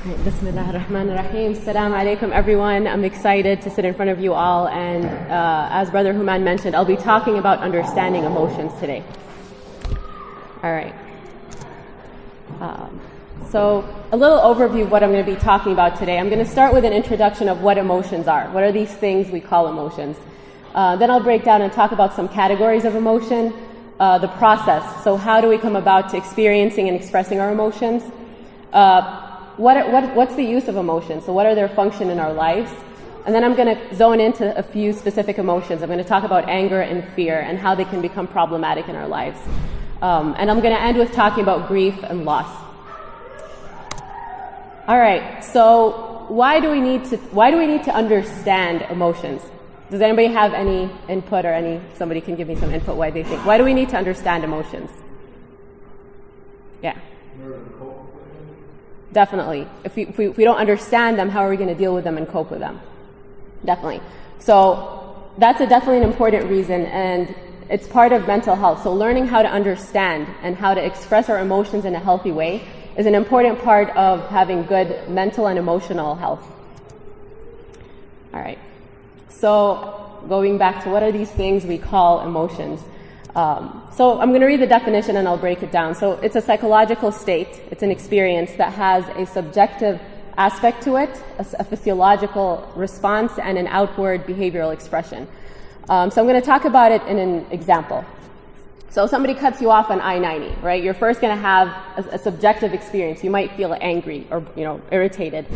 Bismillah ar-Rahman ar-Rahim. Assalamu alaikum, everyone. I'm excited to sit in front of you all, and as Brother Human mentioned, I'll be talking about understanding emotions today. All right. So a little overview of what I'm going to be talking about today. I'm going to start with an introduction of what emotions are. What are these things we call emotions? Then I'll break down and talk about some categories of emotion, the process. So how do we come about to experiencing and expressing our emotions? What's the use of emotions? So what are their function in our lives? And then I'm going to zone into a few specific emotions. I'm going to talk about anger and fear and how they can become problematic in our lives. And I'm going to end with talking about grief and loss. All right. So why do we need to understand emotions? Does anybody have any input, or somebody can give me some input why they think? Why do we need to understand emotions? Yeah. Definitely. If we don't understand them, how are we going to deal with them and cope with them? Definitely. So that's definitely an important reason, and it's part of mental health. So learning how to understand and how to express our emotions in a healthy way is an important part of having good mental and emotional health. All right. So going back to what are these things we call emotions? So I'm going to read the definition and I'll break it down. So it's a psychological state. It's an experience that has a subjective aspect to it, a physiological response, and an outward behavioral expression. So I'm going to talk about it in an example. So somebody cuts you off on I-90, right? You're first going to have a subjective experience. You might feel angry or irritated.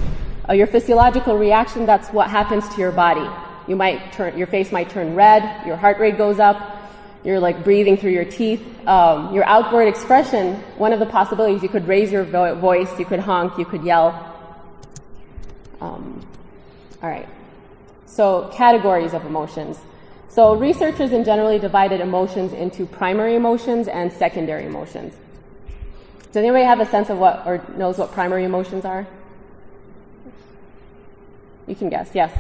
Your physiological reaction, that's what happens to your body. Your face might turn red, your heart rate goes up. You're like breathing through your teeth. Your outward expression, one of the possibilities, you could raise your voice, you could honk, you could yell. All right. So categories of emotions. So researchers generally divided emotions into primary emotions and secondary emotions. Does anybody have a sense of or knows what primary emotions are? You can guess. Yes.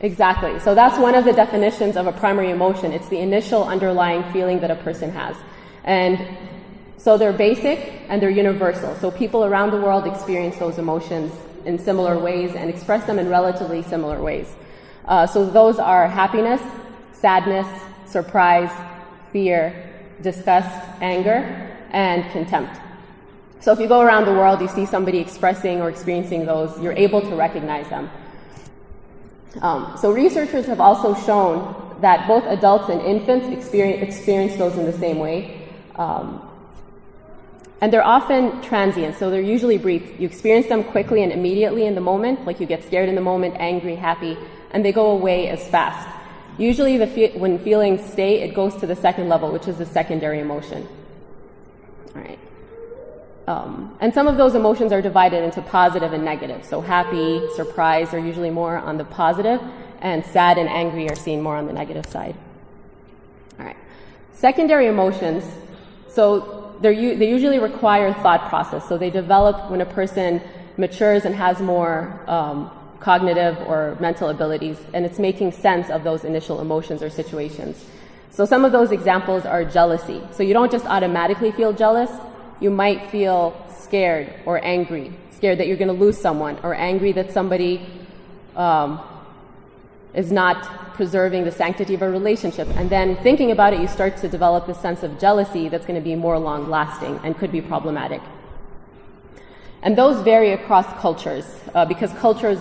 Exactly. So that's one of the definitions of a primary emotion. It's the initial underlying feeling that a person has. And so they're basic and they're universal. So people around the world experience those emotions in similar ways and express them in relatively similar ways. So those are happiness, sadness, surprise, fear, disgust, anger, and contempt. So if you go around the world, you see somebody expressing or experiencing those, you're able to recognize them. So researchers have also shown that both adults and infants experience those in the same way. And they're often transient, so they're usually brief. You experience them quickly and immediately in the moment, like you get scared in the moment, angry, happy, and they go away as fast. Usually when feelings stay, it goes to the second level, which is the secondary emotion. All right. And some of those emotions are divided into positive and negative. So happy, surprised are usually more on the positive, and sad and angry are seen more on the negative side. All right. Secondary emotions, so they usually require thought process. So they develop when a person matures and has more cognitive or mental abilities, and it's making sense of those initial emotions or situations. So some of those examples are jealousy. So you don't just automatically feel jealous. You might feel scared or angry, scared that you're going to lose someone, or angry that somebody is not preserving the sanctity of a relationship. And then thinking about it, you start to develop this sense of jealousy that's going to be more long-lasting and could be problematic. And those vary across cultures because cultures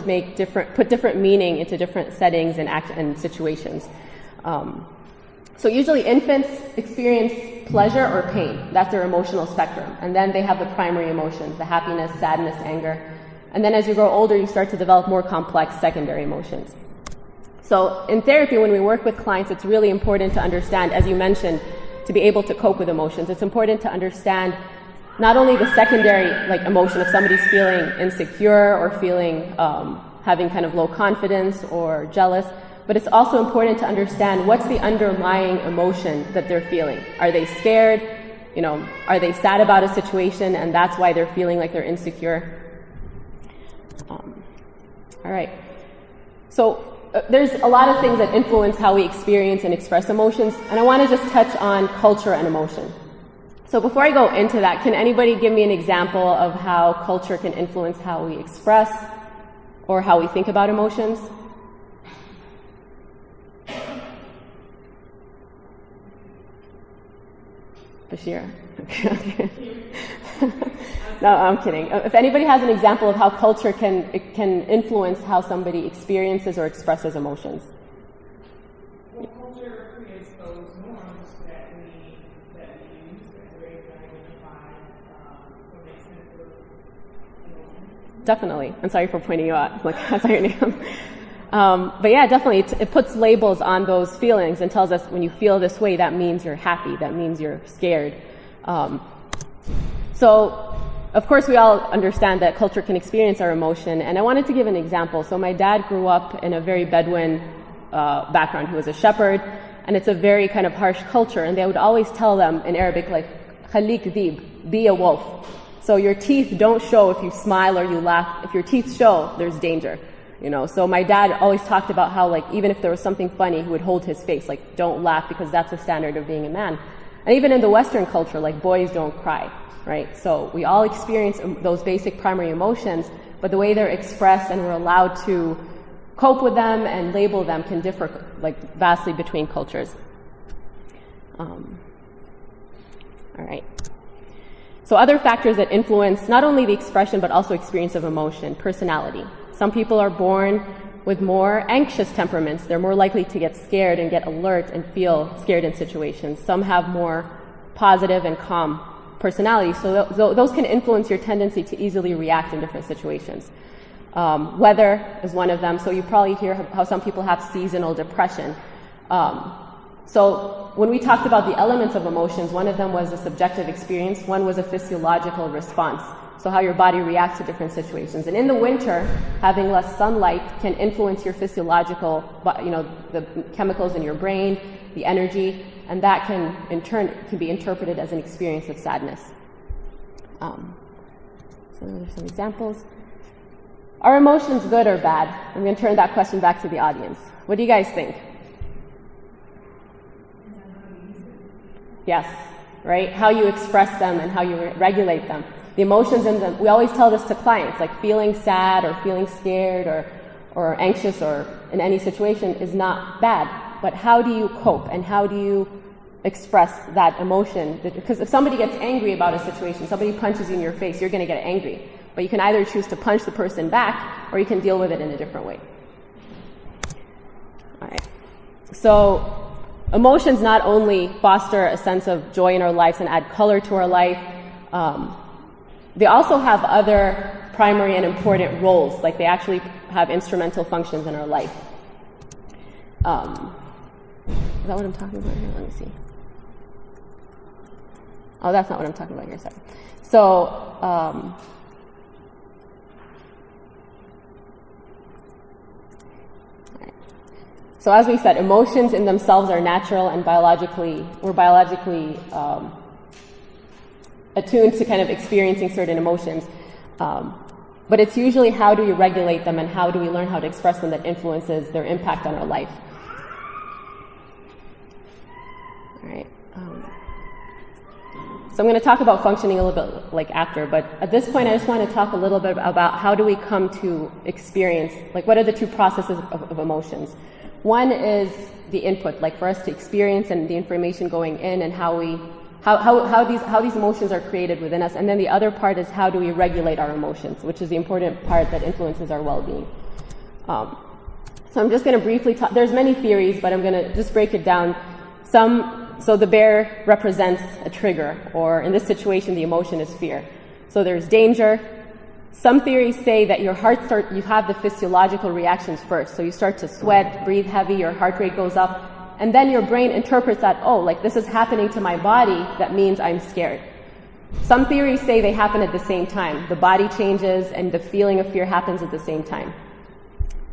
put different meaning into different settings and situations. So usually infants experience pleasure or pain. That's their emotional spectrum. And then they have the primary emotions, the happiness, sadness, anger. And then as you grow older, you start to develop more complex secondary emotions. So in therapy, when we work with clients, it's really important to understand, as you mentioned, to be able to cope with emotions. It's important to understand not only the secondary emotion if somebody's feeling insecure or feeling having kind of low confidence or jealous, but it's also important to understand what's the underlying emotion that they're feeling. Are they scared? Are they sad about a situation and that's why they're feeling like they're insecure? All right. So there's a lot of things that influence how we experience and express emotions, and I want to just touch on culture and emotion. So before I go into that, can anybody give me an example of how culture can influence how we express or how we think about emotions? Bashir. Okay. No, I'm kidding. If anybody has an example of how culture can influence how somebody experiences or expresses emotions. Well, culture creates those norms that we use that we identify or make sense of emotion. Definitely. I'm sorry for pointing you out. Like, that's not your name. But yeah, definitely, it puts labels on those feelings and tells us when you feel this way, that means you're happy, that means you're scared. So, of course, we all understand that culture can experience our emotion, and I wanted to give an example. So my dad grew up in a very Bedouin background. He was a shepherd, and it's a very kind of harsh culture, and they would always tell them in Arabic, like, khalik dhib, be a wolf. So your teeth don't show if you smile or you laugh. If your teeth show, there's danger. So my dad always talked about how, like, even if there was something funny, he would hold his face, like, don't laugh, because that's the standard of being a man. And even in the Western culture, like, boys don't cry, right? So we all experience those basic primary emotions, but the way they're expressed and we're allowed to cope with them and label them can differ, like, vastly between cultures. All right. So other factors that influence not only the expression but also experience of emotion, personality. Some people are born with more anxious temperaments. They're more likely to get scared and get alert and feel scared in situations. Some have more positive and calm personalities. So those can influence your tendency to easily react in different situations. Weather is one of them. So you probably hear how some people have seasonal depression. So when we talked about the elements of emotions, one of them was a subjective experience. One was a physiological response. So how your body reacts to different situations. And in the winter, having less sunlight can influence your physiological, the chemicals in your brain, the energy, and that can, in turn, can be interpreted as an experience of sadness. So those are some examples. Are emotions good or bad? I'm going to turn that question back to the audience. What do you guys think? Yes, right? How you express them and how you regulate them. The emotions in them, we always tell this to clients, like feeling sad or feeling scared or anxious or in any situation is not bad. But how do you cope and how do you express that emotion? Because if somebody gets angry about a situation, somebody punches you in your face, you're going to get angry. But you can either choose to punch the person back or you can deal with it in a different way. All right. So emotions not only foster a sense of joy in our lives and add color to our life, they also have other primary and important roles, like they actually have instrumental functions in our life. Is that what I'm talking about here? Let me see. Oh, that's not what I'm talking about here, sorry. So, so as we said, emotions in themselves are natural and we're biologically attuned to kind of experiencing certain emotions. But it's usually how do you regulate them and how do we learn how to express them that influences their impact on our life. All right. So I'm going to talk about functioning a little bit like after, but at this point I just want to talk a little bit about how do we come to experience, like what are the two processes of emotions. One is the input, like for us to experience and the information going in and how these emotions are created within us. And then the other part is how do we regulate our emotions, which is the important part that influences our well-being. So I'm just going to briefly talk, there's many theories, but I'm going to just break it down. So the bear represents a trigger, or in this situation, the emotion is fear. So there's danger. Some theories say that you have the physiological reactions first. So you start to sweat, breathe heavy, your heart rate goes up, and then your brain interprets that, oh, like this is happening to my body, that means I'm scared. Some theories say they happen at the same time. The body changes and the feeling of fear happens at the same time.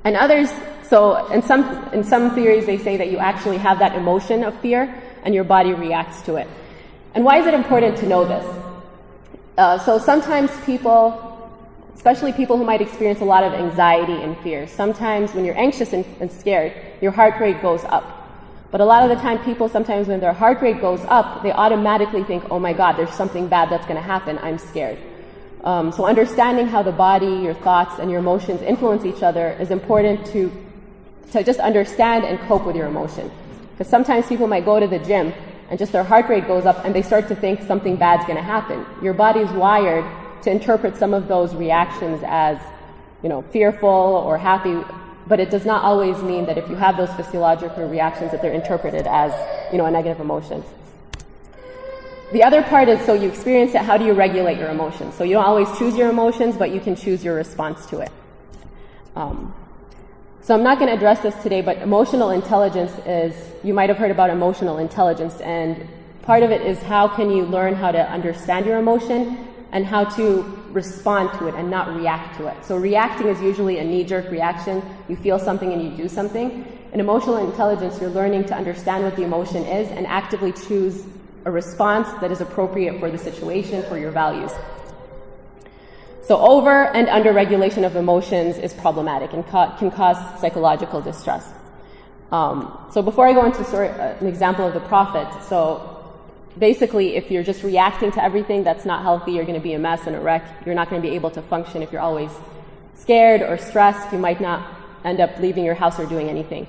And others, so in some theories they say that you actually have that emotion of fear and your body reacts to it. And why is it important to know this? So sometimes people, especially people who might experience a lot of anxiety and fear, sometimes when you're anxious and scared, your heart rate goes up. But a lot of the time, people sometimes when their heart rate goes up, they automatically think, oh my God, there's something bad that's going to happen. I'm scared. So understanding how the body, your thoughts, and your emotions influence each other is important to just understand and cope with your emotion. Because sometimes people might go to the gym and just their heart rate goes up and they start to think something bad's going to happen. Your body's wired to interpret some of those reactions as, fearful or happy, but it does not always mean that if you have those physiological reactions that they're interpreted as, a negative emotion. The other part is, so you experience it, how do you regulate your emotions? So you don't always choose your emotions, but you can choose your response to it. So I'm not going to address this today, but emotional intelligence is, you might have heard about emotional intelligence, and part of it is how can you learn how to understand your emotion and how to respond to it and not react to it. So reacting is usually a knee-jerk reaction. You feel something and you do something. In emotional intelligence, you're learning to understand what the emotion is and actively choose a response that is appropriate for the situation, for your values. So over and under regulation of emotions is problematic and can cause psychological distress. So before I go into an example of the Prophet, so basically if you're just reacting to everything that's not healthy, you're going to be a mess and a wreck. You're not going to be able to function if you're always scared or stressed. You might not end up leaving your house or doing anything.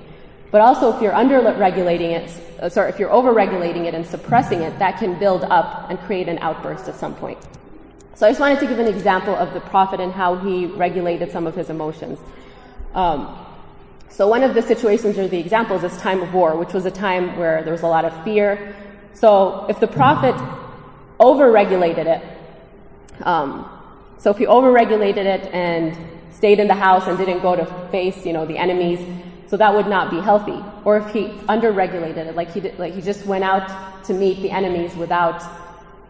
But also if you're under-regulating it, if you're over-regulating it and suppressing it, that can build up and create an outburst at some point. So I just wanted to give an example of the Prophet and how he regulated some of his emotions. So one of the situations or the examples is time of war, which was a time where there was a lot of fear. So if the Prophet over-regulated it, so if he over-regulated it and stayed in the house and didn't go to face, the enemies, so that would not be healthy. Or if he under-regulated it, like he just went out to meet the enemies without.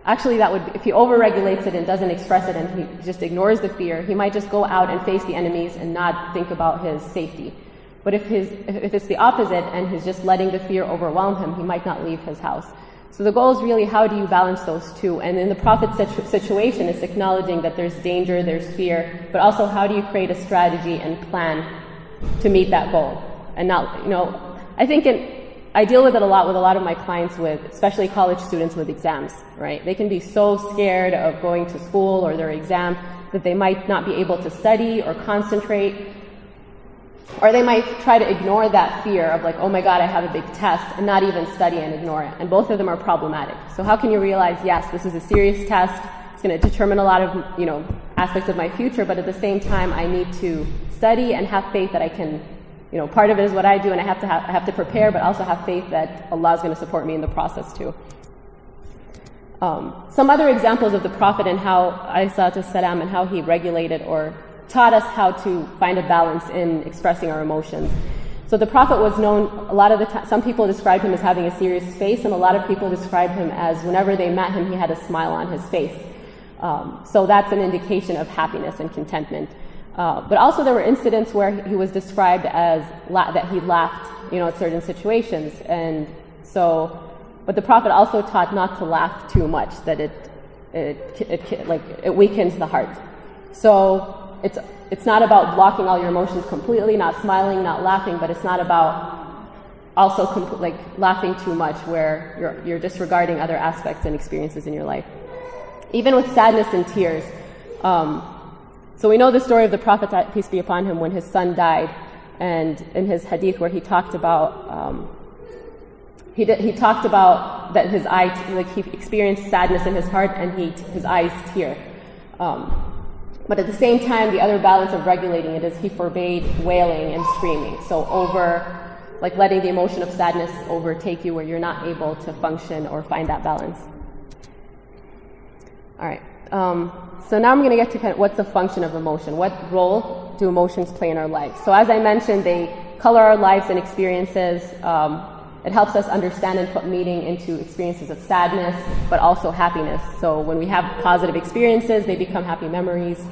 Actually, that would be, if he over-regulates it and doesn't express it and he just ignores the fear, he might just go out and face the enemies and not think about his safety. But if it's the opposite and he's just letting the fear overwhelm him, he might not leave his house. So the goal is really, how do you balance those two? And in the Prophet's situation, it's acknowledging that there's danger, there's fear, but also how do you create a strategy and plan to meet that goal? And not, I think I deal with it a lot with a lot of my clients especially college students with exams, right? They can be so scared of going to school or their exam that they might not be able to study or concentrate, or they might try to ignore that fear of like, oh my God, I have a big test, and not even study and ignore it. And both of them are problematic. So how can you realize, yes, this is a serious test, it's going to determine a lot of, aspects of my future, but at the same time, I need to study and have faith that I can, part of it is what I do, and I have to prepare, but also have faith that Allah is going to support me in the process too. Some other examples of the Prophet and how, alayhi salatu wassalam, and how he regulated or taught us how to find a balance in expressing our emotions. So the Prophet was known, a lot of the time, some people described him as having a serious face, and a lot of people described him as whenever they met him, he had a smile on his face. So that's an indication of happiness and contentment. But also there were incidents where he was described as that he laughed, at certain situations. And so, but the Prophet also taught not to laugh too much, that it weakens the heart. So it's not about blocking all your emotions completely, not smiling, not laughing, but it's not about also laughing too much where you're disregarding other aspects and experiences in your life. Even with sadness and tears. So we know the story of the Prophet, peace be upon him, when his son died, and in his hadith where he talked about he talked about that his eye, he experienced sadness in his heart and his eyes tear. But at the same time, the other balance of regulating it is he forbade wailing and screaming. So letting the emotion of sadness overtake you where you're not able to function or find that balance. All right. So now I'm going to get to kind of what's the function of emotion. What role do emotions play in our lives? So as I mentioned, they color our lives and experiences. It helps us understand and put meaning into experiences of sadness, but also happiness. So when we have positive experiences, they become happy memories.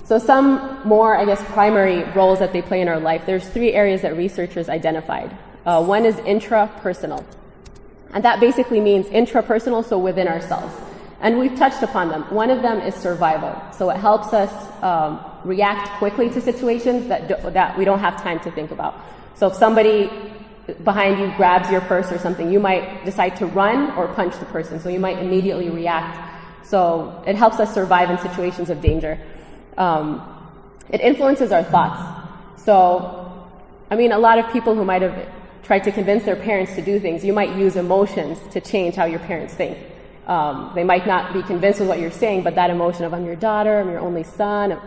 So some more, primary roles that they play in our life. There's 3 areas that researchers identified. One is intrapersonal. And that basically means intrapersonal, so within ourselves. And we've touched upon them. One of them is survival. So it helps us react quickly to situations that we don't have time to think about. So if somebody behind you grabs your purse or something, you might decide to run or punch the person. So you might immediately react. So it helps us survive in situations of danger. It influences our thoughts. So, I mean, a lot of people who might have tried to convince their parents to do things, you might use emotions to change how your parents think. They might not be convinced with what you're saying, but that emotion of I'm your daughter, I'm your only son,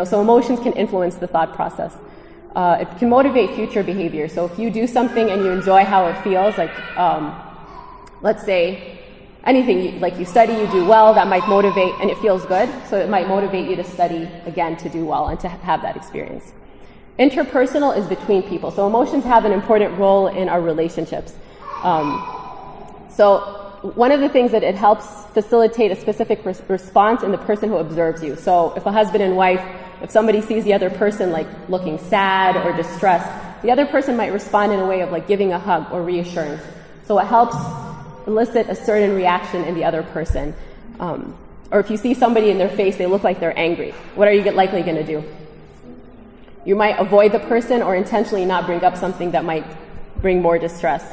so emotions can influence the thought process. It can motivate future behavior. So if you do something and you enjoy how it feels, like let's say anything, like you study, you do well, that might motivate, and it feels good, so it might motivate you to study again to do well and to have that experience. Interpersonal is between people. So emotions have an important role in our relationships. So one of the things that it helps facilitate a specific response in the person who observes you. So if a husband and wife, if somebody sees the other person like looking sad or distressed, the other person might respond in a way of like giving a hug or reassurance. So it helps elicit a certain reaction in the other person. Or if you see somebody in their face, they look like they're angry, what are you likely going to do? You might avoid the person or intentionally not bring up something that might bring more distress.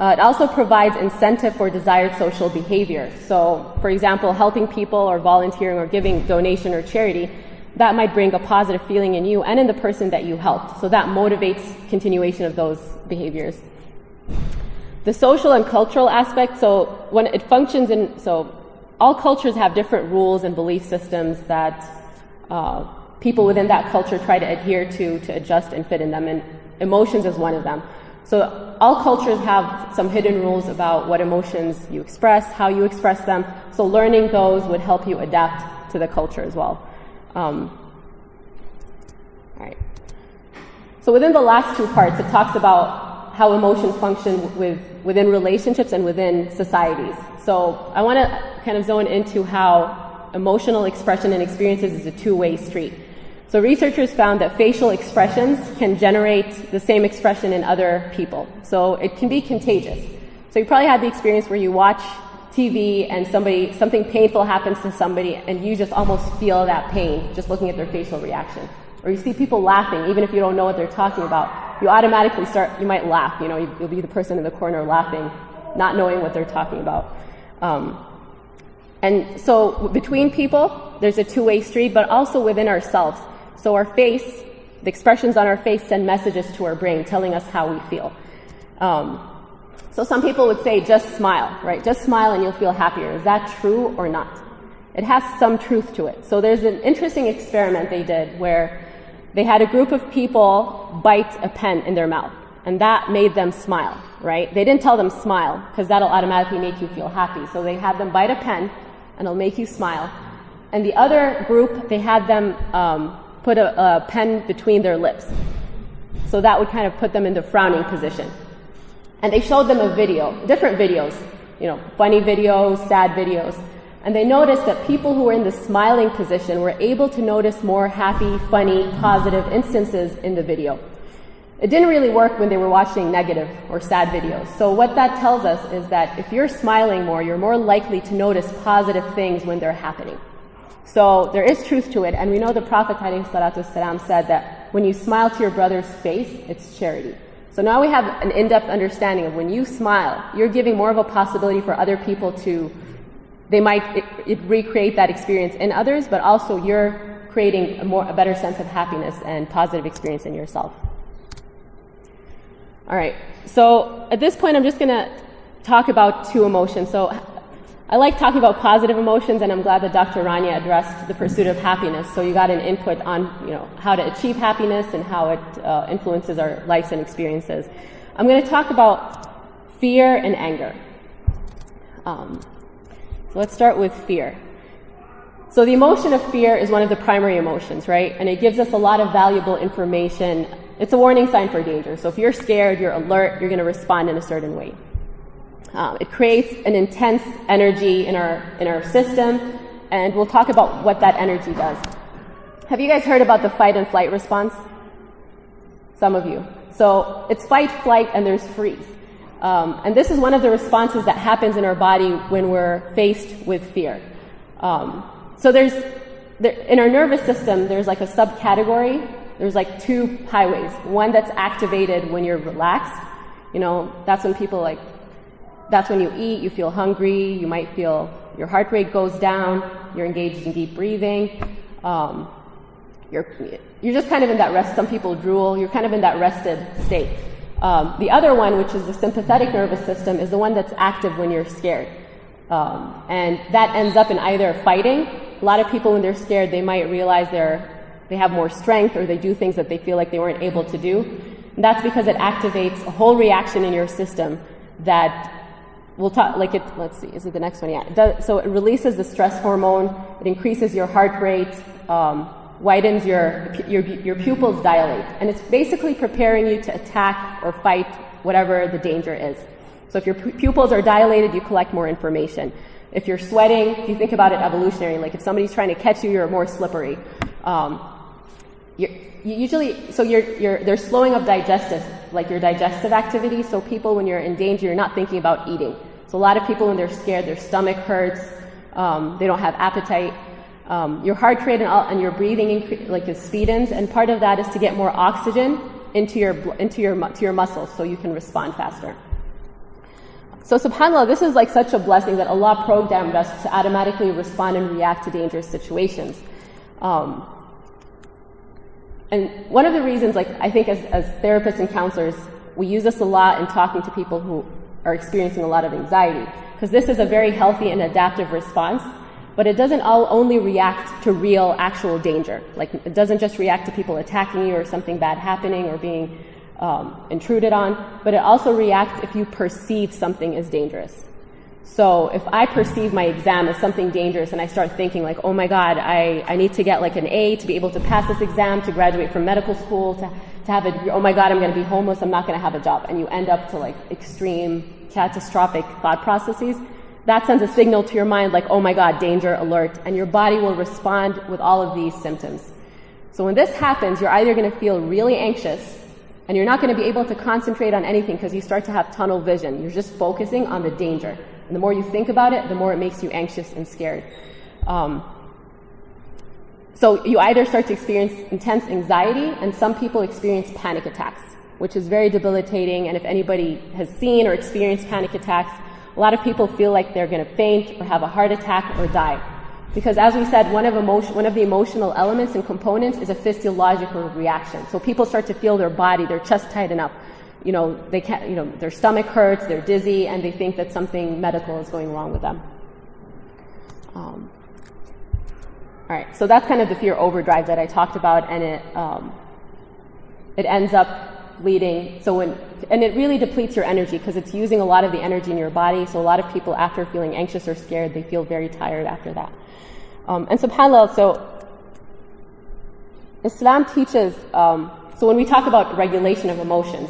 It also provides incentive for desired social behavior. So, for example, helping people or volunteering or giving donation or charity, that might bring a positive feeling in you and in the person that you helped. So that motivates continuation of those behaviors. The social and cultural aspect, so when it functions so all cultures have different rules and belief systems that people within that culture try to adhere to adjust and fit in them, and emotions is one of them. So all cultures have some hidden rules about what emotions you express, how you express them, so learning those would help you adapt to the culture as well. All right. So within the last two parts, it talks about how emotions function within relationships and within societies. So I want to kind of zone into how emotional expression and experiences is a two-way street. So researchers found that facial expressions can generate the same expression in other people. So it can be contagious. So you probably had the experience where you watch TV and something painful happens to somebody and you just almost feel that pain just looking at their facial reaction. Or you see people laughing, even if you don't know what they're talking about, you automatically you might laugh. You'll be the person in the corner laughing, not knowing what they're talking about. And so between people, there's a two-way street, but also within ourselves. So our face, the expressions on our face send messages to our brain telling us how we feel. So some people would say, just smile, right? Just smile and you'll feel happier. Is that true or not? It has some truth to it. So there's an interesting experiment they did where they had a group of people bite a pen in their mouth, and that made them smile, right? They didn't tell them smile, because that'll automatically make you feel happy. So they had them bite a pen, and it'll make you smile. And the other group, they had them put a pen between their lips. So that would kind of put them in the frowning position. And they showed them a video, different videos, funny videos, sad videos. And they noticed that people who were in the smiling position were able to notice more happy, funny, positive instances in the video. It didn't really work when they were watching negative or sad videos. So what that tells us is that if you're smiling more, you're more likely to notice positive things when they're happening. So there is truth to it, and we know the Prophet ﷺ said that when you smile to your brother's face, it's charity. So now we have an in-depth understanding of when you smile, you're giving more of a possibility for other people they might recreate that experience in others, but also you're creating a better sense of happiness and positive experience in yourself. All right, so at this point I'm just going to talk about two emotions. So I like talking about positive emotions, and I'm glad that Dr. Rania addressed the pursuit of happiness. So you got an input on how to achieve happiness and how it influences our lives and experiences. I'm going to talk about fear and anger. So let's start with fear. So the emotion of fear is one of the primary emotions, right? And it gives us a lot of valuable information. It's a warning sign for danger. So if you're scared, you're alert, you're going to respond in a certain way. It creates an intense energy in our system, and we'll talk about what that energy does. Have you guys heard about the fight and flight response? Some of you. So it's fight, flight, and there's freeze. And this is one of the responses that happens in our body when we're faced with fear. So in our nervous system, there's like a subcategory. there's like two highways. One that's activated when you're relaxed. That's when that's when you eat, you feel hungry, you might feel your heart rate goes down, you're engaged in deep breathing. You're just kind of in that rest. Some people drool. You're kind of in that rested state. The other one, which is the sympathetic nervous system, is the one that's active when you're scared. And that ends up in either fighting. A lot of people, when they're scared, they might realize they have more strength, or they do things that they feel like they weren't able to do. And that's because it activates a whole reaction in your system that we'll talk, let's see, is it the next one? Yeah. So it releases the stress hormone, it increases your heart rate, widens your pupils dilate. And it's basically preparing you to attack or fight whatever the danger is. So if your pupils are dilated, you collect more information. If you're sweating, if you think about it evolutionary, like if somebody's trying to catch you, you're more slippery. They're slowing up your digestive activity. So people, when you're in danger, you're not thinking about eating. So a lot of people, when they're scared, their stomach hurts, they don't have appetite. Your heart rate and your breathing it speedens, and part of that is to get more oxygen into your muscles, so you can respond faster. So subhanAllah, this is like such a blessing that Allah programmed us to automatically respond and react to dangerous situations. And one of the reasons, I think as therapists and counselors, we use this a lot in talking to people who are experiencing a lot of anxiety, because this is a very healthy and adaptive response, but it doesn't only react to real, actual danger. It doesn't just react to people attacking you or something bad happening or being intruded on, but it also reacts if you perceive something as dangerous. So if I perceive my exam as something dangerous and I start thinking oh my God, I need to get an A to be able to pass this exam, to graduate from medical school, to have oh my God, I'm going to be homeless, I'm not going to have a job. And you end up to extreme catastrophic thought processes. That sends a signal to your mind oh my God, danger, alert, and your body will respond with all of these symptoms. So when this happens, you're either going to feel really anxious, and you're not going to be able to concentrate on anything because you start to have tunnel vision. You're just focusing on the danger. And the more you think about it, the more it makes you anxious and scared. So you either start to experience intense anxiety, and some people experience panic attacks, which is very debilitating. And if anybody has seen or experienced panic attacks, a lot of people feel like they're going to faint or have a heart attack or die. Because as we said, one of the emotional elements and components is a physiological reaction. So people start to feel their body, their chest tighten up. They can't, their stomach hurts, they're dizzy, and they think that something medical is going wrong with them. All right, so that's kind of the fear overdrive that I talked about, and it ends up leading. And it really depletes your energy because it's using a lot of the energy in your body. So a lot of people, after feeling anxious or scared, they feel very tired after that. And subhanAllah, so Islam teaches, so when we talk about regulation of emotions,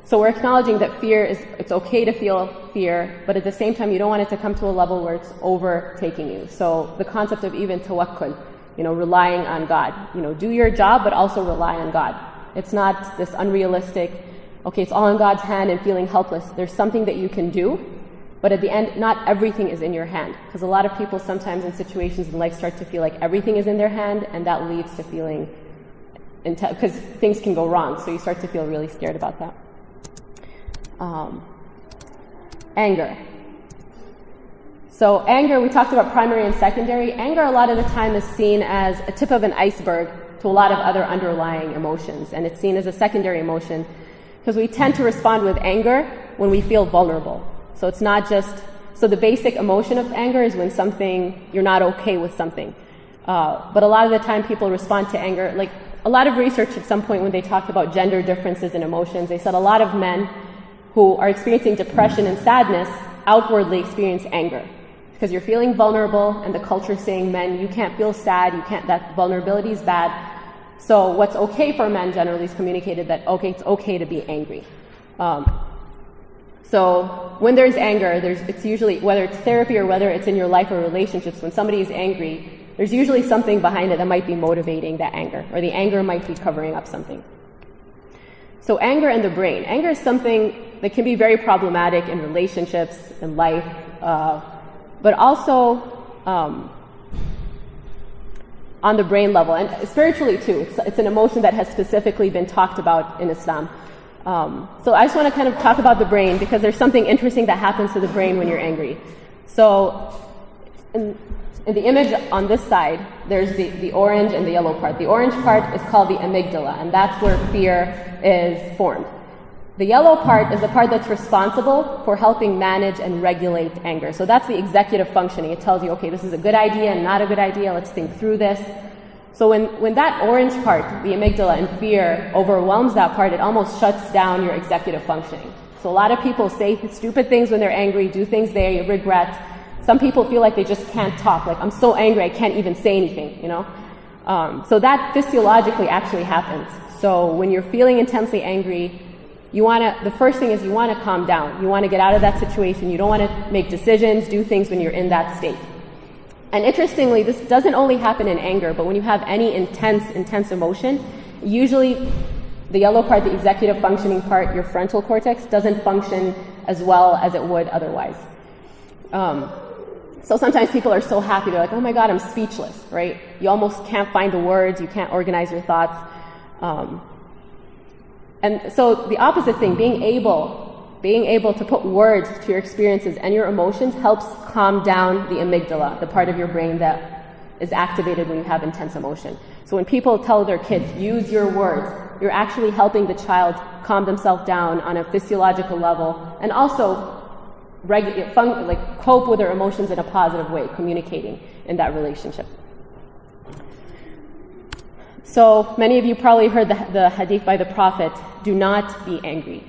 so we're acknowledging that it's okay to feel fear, but at the same time, you don't want it to come to a level where it's overtaking you. So the concept of even tawakkul, relying on God, do your job, but also rely on God. It's not this unrealistic, okay, it's all in God's hand and feeling helpless. There's something that you can do, but at the end, not everything is in your hand. Because a lot of people sometimes in situations in life start to feel like everything is in their hand, and that leads to feeling, because things can go wrong, so you start to feel really scared about that. Anger. So anger, we talked about primary and secondary. Anger a lot of the time is seen as a tip of an iceberg to a lot of other underlying emotions, and it's seen as a secondary emotion because we tend to respond with anger when we feel vulnerable. So it's not just, so the basic emotion of anger is when you're not okay with something. But a lot of the time people respond to anger, a lot of research at some point when they talked about gender differences in emotions, they said a lot of men who are experiencing depression and sadness outwardly experience anger. Because you're feeling vulnerable and the culture is saying, men, you can't feel sad, that vulnerability is bad. So what's okay for men generally is communicated that, okay, it's okay to be angry. So when there's anger, it's usually, whether it's therapy or whether it's in your life or relationships, when somebody is angry, there's usually something behind it that might be motivating that anger, or the anger might be covering up something. So anger and the brain. Anger is something that can be very problematic in relationships, in life, but also on the brain level, and spiritually too. It's an emotion that has specifically been talked about in Islam. So I just want to kind of talk about the brain because there's something interesting that happens to the brain when you're angry. So in the image on this side, there's the orange and the yellow part. The orange part is called the amygdala, and that's where fear is formed. The yellow part is the part that's responsible for helping manage and regulate anger. So that's the executive functioning. It tells you, okay, this is a good idea and not a good idea. Let's think through this. So when that orange part, the amygdala and fear, overwhelms that part, it almost shuts down your executive functioning. So a lot of people say stupid things when they're angry, do things they regret. Some people feel like they just can't talk. Like, I'm so angry, I can't even say anything, you know? So that physiologically actually happens. So when you're feeling intensely angry, the first thing is you want to calm down. You want to get out of that situation. You don't want to make decisions, do things when you're in that state. And interestingly, this doesn't only happen in anger, but when you have any intense emotion, usually the yellow part, the executive functioning part, your frontal cortex, doesn't function as well as it would otherwise. So sometimes people are so happy, they're like, oh my God, I'm speechless, right? You almost can't find the words, you can't organize your thoughts. And so the opposite thing, being able to put words to your experiences and your emotions helps calm down the amygdala, the part of your brain that is activated when you have intense emotion. So when people tell their kids, use your words, you're actually helping the child calm themselves down on a physiological level and also cope with their emotions in a positive way, communicating in that relationship. So many of you probably heard the hadith by the Prophet, do not be angry.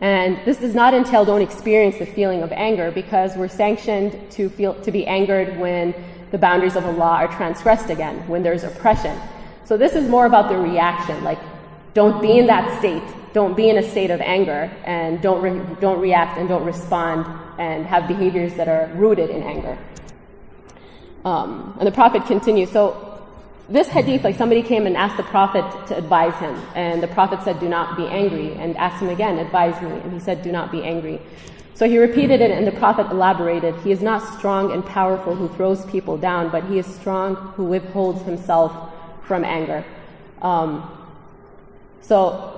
And this does not entail don't experience the feeling of anger, because we're sanctioned to be angered when the boundaries of Allah are transgressed again, when there's oppression. So this is more about the reaction, like don't be in that state, don't be in a state of anger, and don't react and don't respond and have behaviors that are rooted in anger. And the Prophet continues. So this hadith, like somebody came and asked the Prophet to advise him, and the Prophet said, do not be angry, and asked him again, advise me, and he said, do not be angry. So he repeated it, and the Prophet elaborated, he is not strong and powerful who throws people down, but he is strong who withholds himself from anger.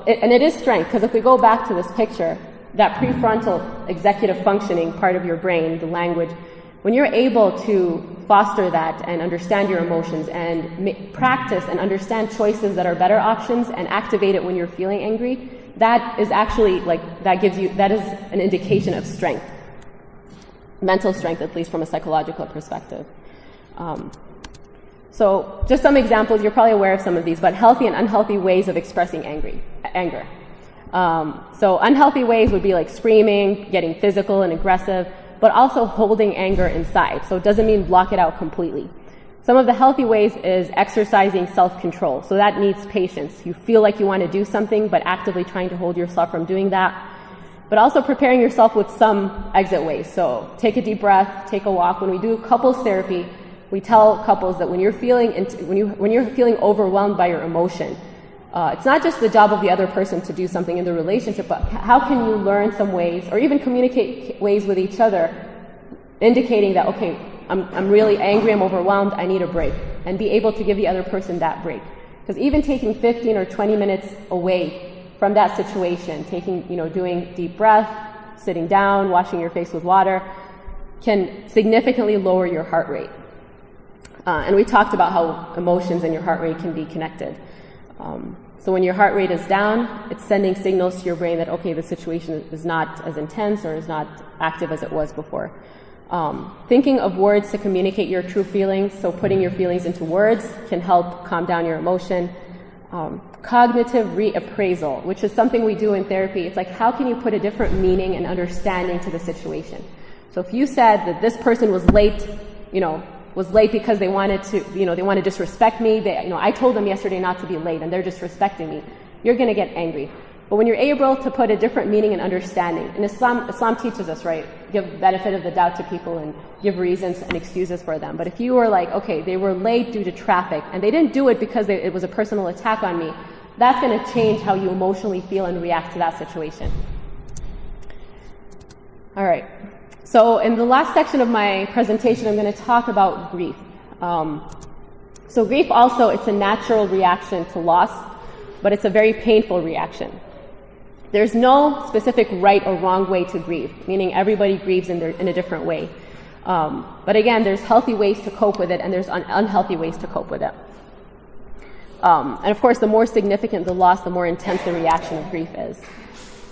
It is strength, because if we go back to this picture, that prefrontal executive functioning part of your brain, the language, when you're able to foster that and understand your emotions and practice and understand choices that are better options and activate it when you're feeling angry, that is actually that is an indication of strength, mental strength, at least from a psychological perspective. So just some examples, you're probably aware of some of these, but healthy and unhealthy ways of expressing anger. So unhealthy ways would be like screaming, getting physical and aggressive, but also holding anger inside. So it doesn't mean block it out completely. Some of the healthy ways is exercising self-control. So that needs patience. You feel like you want to do something, but actively trying to hold yourself from doing that. But also preparing yourself with some exit ways. So take a deep breath, take a walk. When we do couples therapy, we tell couples that when you're feeling overwhelmed by your emotion, it's not just the job of the other person to do something in the relationship, but how can you learn some ways or even communicate ways with each other indicating that, okay, I'm really angry, I'm overwhelmed, I need a break, and be able to give the other person that break. Because even taking 15 or 20 minutes away from that situation, doing deep breath, sitting down, washing your face with water, can significantly lower your heart rate. And we talked about how emotions and your heart rate can be connected. So when your heart rate is down, it's sending signals to your brain that, okay, the situation is not as intense or is not active as it was before. Thinking of words to communicate your true feelings, so putting your feelings into words can help calm down your emotion. Cognitive reappraisal, which is something we do in therapy. It's like, how can you put a different meaning and understanding to the situation? So if you said that this person was late, because they wanted to disrespect me. I told them yesterday not to be late and they're disrespecting me. You're going to get angry. But when you're able to put a different meaning and understanding, and Islam teaches us, right, give benefit of the doubt to people and give reasons and excuses for them. But if you were like, okay, they were late due to traffic and they didn't do it because it was a personal attack on me, that's going to change how you emotionally feel and react to that situation. All right. So in the last section of my presentation, I'm going to talk about grief. So grief also, it's a natural reaction to loss, but it's a very painful reaction. There's no specific right or wrong way to grieve, meaning everybody grieves in a different way. But again, there's healthy ways to cope with it, and there's unhealthy ways to cope with it. And of course, the more significant the loss, the more intense the reaction of grief is.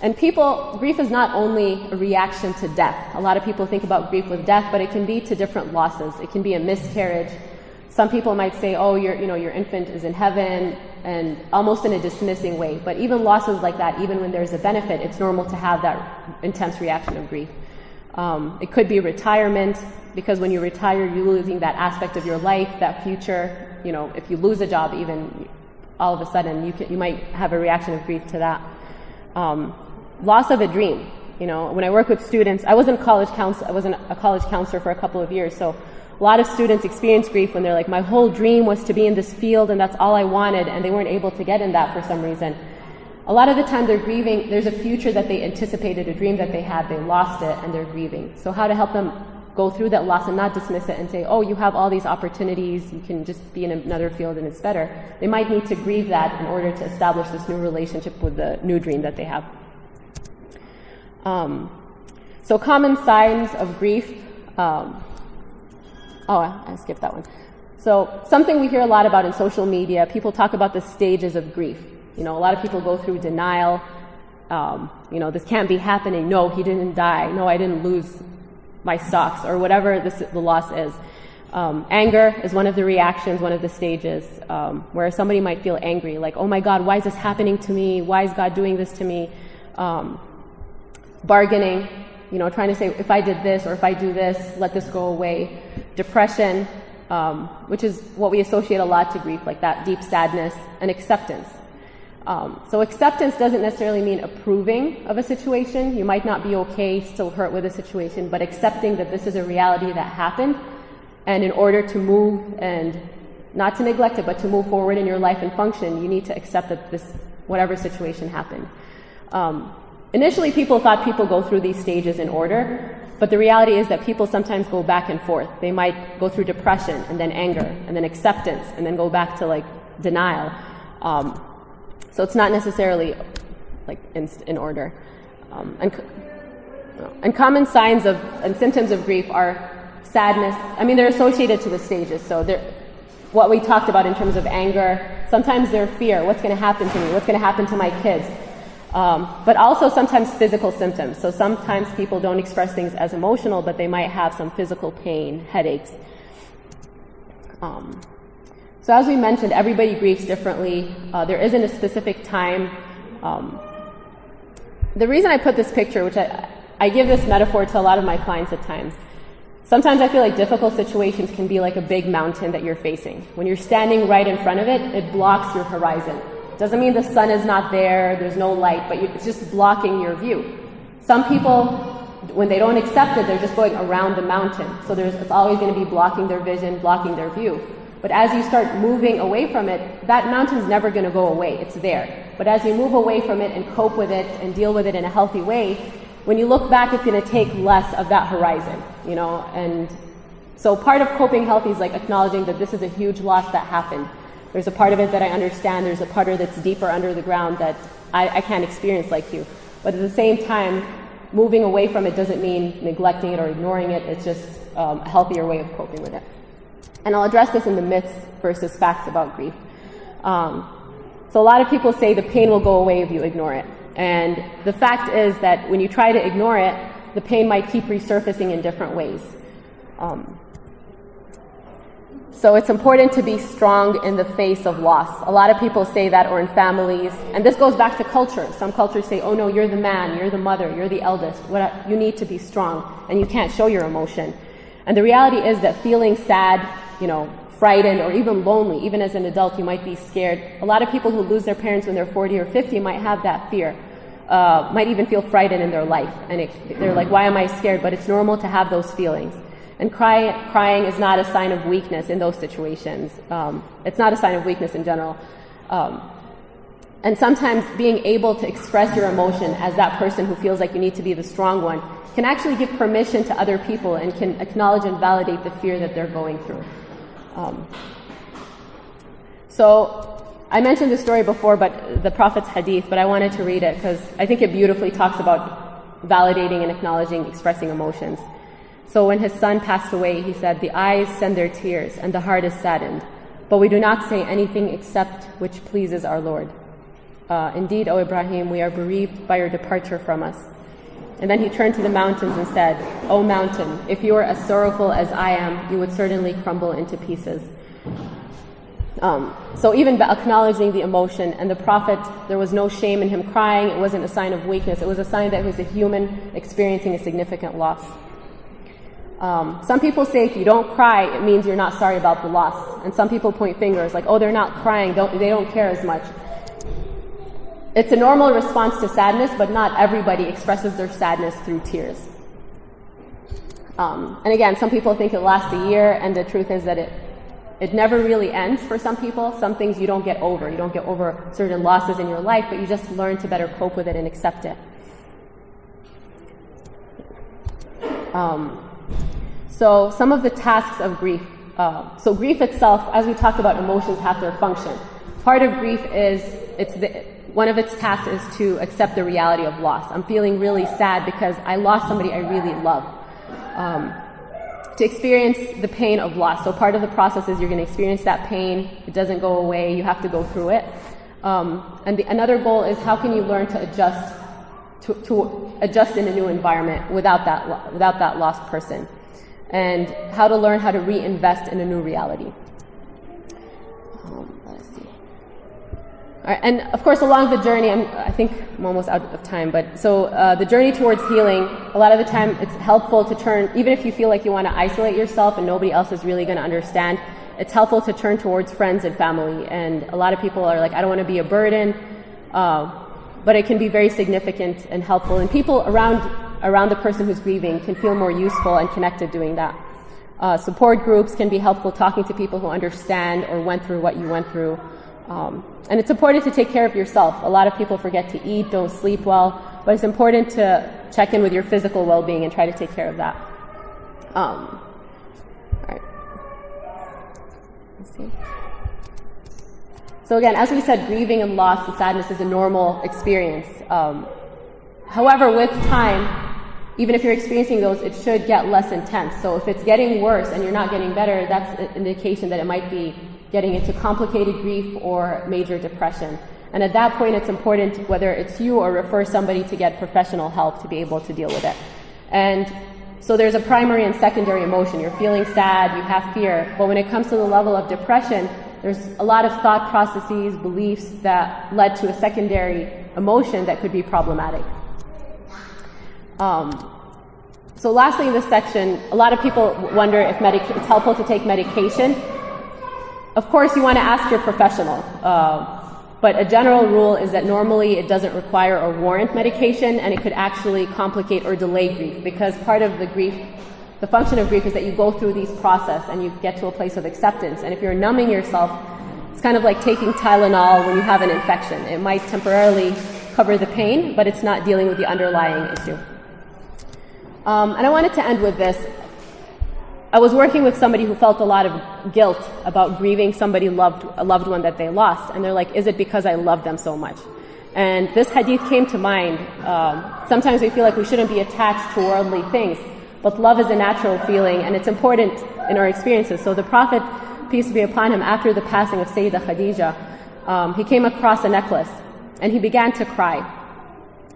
And grief is not only a reaction to death. A lot of people think about grief with death, but it can be to different losses. It can be a miscarriage. Some people might say, oh, your infant is in heaven, and almost in a dismissing way. But even losses like that, even when there's a benefit, it's normal to have that intense reaction of grief. It could be retirement, because when you retire, you're losing that aspect of your life, that future. If you lose a job, even all of a sudden, you might have a reaction of grief to that. Loss of a dream. When I work with students, I wasn't a college counselor for a couple of years, so a lot of students experience grief when they're like, my whole dream was to be in this field and that's all I wanted, and they weren't able to get in that for some reason. A lot of the time they're grieving, there's a future that they anticipated, a dream that they had, they lost it, and they're grieving. So how to help them go through that loss and not dismiss it and say, oh, you have all these opportunities, you can just be in another field and it's better. They might need to grieve that in order to establish this new relationship with the new dream that they have. So common signs of grief. I skipped that one. So something we hear a lot about in social media, people talk about the stages of grief. A lot of people go through denial. This can't be happening. No, he didn't die. No, I didn't lose my stocks, or whatever the loss is. Anger is one of the reactions, one of the stages, where somebody might feel angry, like, oh my God, why is this happening to me? Why is God doing this to me? Bargaining, trying to say, if I did this or if I do this, let this go away. Depression, which is what we associate a lot to grief, like that deep sadness. And acceptance. So acceptance doesn't necessarily mean approving of a situation. You might not be okay, still hurt with a situation, but accepting that this is a reality that happened, and in order to move and not to neglect it, but to move forward in your life and function, you need to accept that whatever situation happened. Initially, people thought people go through these stages in order, but the reality is that people sometimes go back and forth. They might go through depression, and then anger, and then acceptance, and then go back to denial. So it's not necessarily in order. And common signs and symptoms of grief are sadness. They're associated to the stages. So what we talked about in terms of anger, sometimes they're fear. What's going to happen to me? What's going to happen to my kids? But also sometimes physical symptoms. So sometimes people don't express things as emotional, but they might have some physical pain, headaches. So as we mentioned, everybody grieves differently. There isn't a specific time. The reason I put this picture, which I give this metaphor to a lot of my clients at times, sometimes I feel like difficult situations can be like a big mountain that you're facing. When you're standing right in front of it, it blocks your horizon. Doesn't mean the sun is not there, there's no light, but it's just blocking your view. Some people, when they don't accept it, they're just going around the mountain. So it's always going to be blocking their vision, blocking their view. But as you start moving away from it, that mountain's never going to go away. It's there. But as you move away from it and cope with it and deal with it in a healthy way, when you look back, it's going to take less of that horizon, And so part of coping healthy is acknowledging that this is a huge loss that happened. There's a part of it that I understand. There's a part of it that's deeper under the ground that I can't experience like you. But at the same time, moving away from it doesn't mean neglecting it or ignoring it. It's just a healthier way of coping with it. And I'll address this in the myths versus facts about grief. So a lot of people say the pain will go away if you ignore it. And the fact is that when you try to ignore it, the pain might keep resurfacing in different ways. So it's important to be strong in the face of loss. A lot of people say that, or in families. And this goes back to culture. Some cultures say, oh no, you're the man, you're the mother, you're the eldest. You need to be strong, and you can't show your emotion. And the reality is that feeling sad, frightened, or even lonely, even as an adult, you might be scared. A lot of people who lose their parents when they're 40 or 50 might have that fear, might even feel frightened in their life. And they're like, why am I scared? But it's normal to have those feelings. And crying is not a sign of weakness in those situations. It's not a sign of weakness in general. And sometimes being able to express your emotion as that person who feels like you need to be the strong one can actually give permission to other people and can acknowledge and validate the fear that they're going through. So I mentioned this story before, but the Prophet's hadith, but I wanted to read it because I think it beautifully talks about validating and acknowledging, expressing emotions. So when his son passed away, he said, "The eyes send their tears and the heart is saddened, but we do not say anything except which pleases our Lord. Indeed, O Ibrahim, we are bereaved by your departure from us." And then he turned to the mountains and said, "O mountain, if you are as sorrowful as I am, you would certainly crumble into pieces." So even acknowledging the emotion, and the Prophet, there was no shame in him crying. It wasn't a sign of weakness. It was a sign that he was a human experiencing a significant loss. Some people say if you don't cry, it means you're not sorry about the loss. And some people point fingers like, oh, they're not crying, they don't care as much. It's a normal response to sadness, but not everybody expresses their sadness through tears. And again, some people think it lasts a year, and the truth is that it never really ends for some people. Some things you don't get over. You don't get over certain losses in your life, but you just learn to better cope with it and accept it. So some of the tasks of grief. So grief itself, as we talked about, emotions have their function. Part of grief is, one of its tasks is to accept the reality of loss. I'm feeling really sad because I lost somebody I really love. To experience the pain of loss. So part of the process is you're going to experience that pain. It doesn't go away. You have to go through it. And another goal is how can you learn to adjust to adjust in a new environment without that lost person, and how to learn how to reinvest in a new reality. Let's see. All right, and of course, along the journey, I think I'm almost out of time, but so the journey towards healing, a lot of the time it's helpful to turn, even if you feel like you want to isolate yourself and nobody else is really going to understand, it's helpful to turn towards friends and family. And a lot of people are like, I don't want to be a burden, but it can be very significant and helpful. And people around the person who's grieving can feel more useful and connected doing that. Support groups can be helpful, talking to people who understand or went through what you went through. And it's important to take care of yourself. A lot of people forget to eat, don't sleep well, but it's important to check in with your physical well-being and try to take care of that. All right. Let's see. So again, as we said, grieving and loss and sadness is a normal experience. However, with time, even if you're experiencing those, it should get less intense. So if it's getting worse and you're not getting better, that's an indication that it might be getting into complicated grief or major depression. And at that point, it's important, whether it's you or refer somebody, to get professional help to be able to deal with it. And so there's a primary and secondary emotion. You're feeling sad, you have fear. But when it comes to the level of depression, there's a lot of thought processes, beliefs that led to a secondary emotion that could be problematic. So lastly in this section, a lot of people wonder if it's helpful to take medication. Of course, you want to ask your professional, but a general rule is that normally it doesn't require or warrant medication, and it could actually complicate or delay grief, because part of the function of grief is that you go through these process and you get to a place of acceptance. And if you're numbing yourself, it's kind of like taking Tylenol when you have an infection. It might temporarily cover the pain, but it's not dealing with the underlying issue. And I wanted to end with this. I was working with somebody who felt a lot of guilt about grieving somebody a loved one that they lost. And they're like, is it because I love them so much? And this hadith came to mind. Sometimes we feel like we shouldn't be attached to worldly things, but love is a natural feeling, and it's important in our experiences. So the Prophet, peace be upon him, after the passing of Sayyidah Khadija, he came across a necklace, and he began to cry.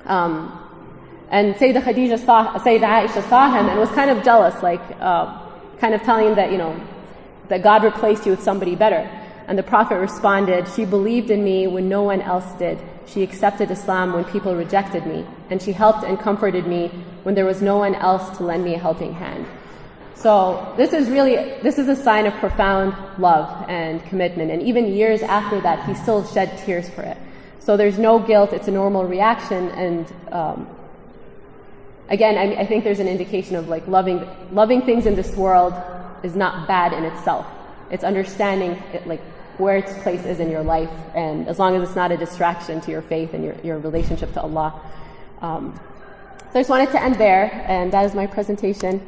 And Sayyidah Aisha saw him and was kind of jealous, kind of telling him that, that God replaced you with somebody better. And the Prophet responded, she believed in me when no one else did. She accepted Islam when people rejected me. And she helped and comforted me when there was no one else to lend me a helping hand. So this is a sign of profound love and commitment. And even years after that, he still shed tears for it. So there's no guilt. It's a normal reaction. And again, I think there's an indication of loving things in this world is not bad in itself. It's understanding where its place is in your life, and as long as it's not a distraction to your faith and your relationship to Allah. So I just wanted to end there, and that is my presentation.